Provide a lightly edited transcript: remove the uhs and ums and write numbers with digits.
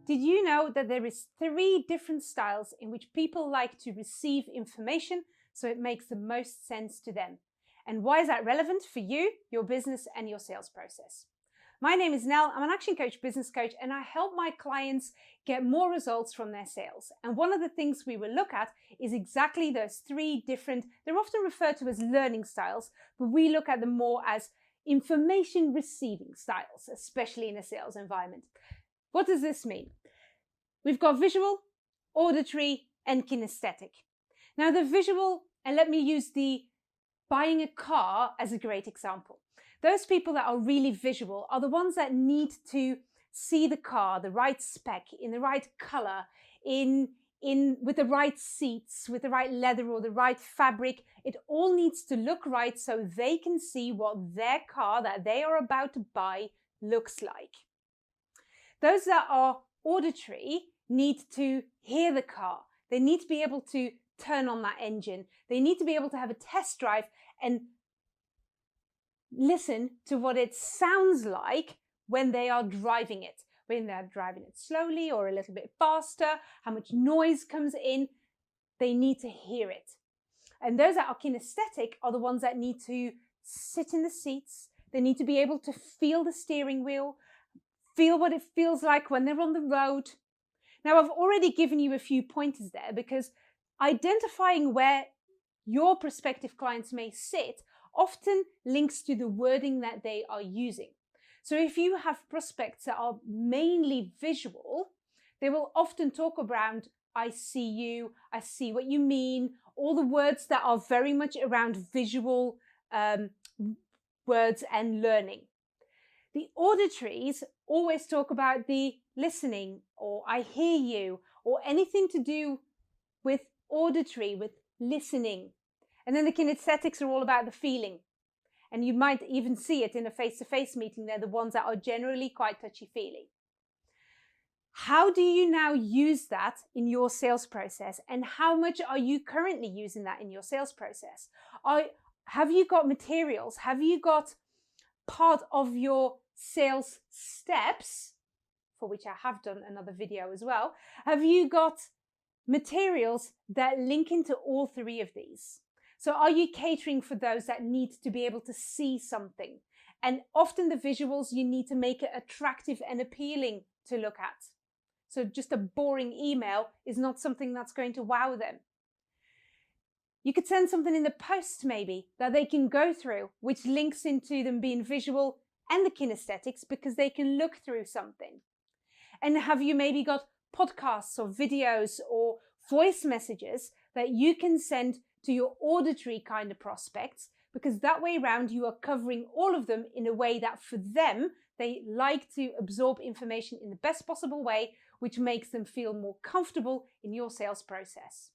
Did you know that there is 3 different styles in which people like to receive information so it makes the most sense to them? And why is that relevant for you, your business, and your sales process? My name is Nell. I'm an action coach, business coach, and I help my clients get more results from their sales. And one of the things we will look at is exactly those 3 different, they're often referred to as learning styles, but we look at them more as information receiving styles, especially in a sales environment. What does this mean? We've got visual, auditory, and kinesthetic. Now the visual, and let me use the buying a car as a great example. Those people that are really visual are the ones that need to see the car, the right spec, in the right color, with the right seats, with the right leather or the right fabric. It all needs to look right so they can see what their car that they are about to buy looks like. Those that are auditory need to hear the car. They need to be able to turn on that engine. They need to be able to have a test drive and listen to what it sounds like when they are driving it. When they're driving it slowly or a little bit faster, how much noise comes in, they need to hear it. And those that are kinesthetic are the ones that need to sit in the seats. They need to be able to feel the steering wheel, feel what it feels like when they're on the road. Now, I've already given you a few pointers there because identifying where your prospective clients may sit often links to the wording that they are using. So if you have prospects that are mainly visual, they will often talk around, I see you, I see what you mean, all the words that are very much around visual words and learning. The auditories always talk about the listening, or I hear you, or anything to do with auditory, with listening. And then the kinesthetics are all about the feeling. And you might even see it in a face-to-face meeting. They're the ones that are generally quite touchy-feely. How do you now use that in your sales process? And how much are you currently using that in your sales process? Have you got materials? Have you got part of your sales steps, for which I have done another video as well? Have you got materials that link into all 3 of these? So are you catering for those that need to be able to see something? And often the visuals, you need to make it attractive and appealing to look at. So just a boring email is not something that's going to wow them. You could send something in the post maybe that they can go through, which links into them being visual and the kinesthetics because they can look through something. And have you maybe got podcasts or videos or voice messages that you can send to your auditory kind of prospects, because that way around you are covering all of them in a way that for them, they like to absorb information in the best possible way, which makes them feel more comfortable in your sales process.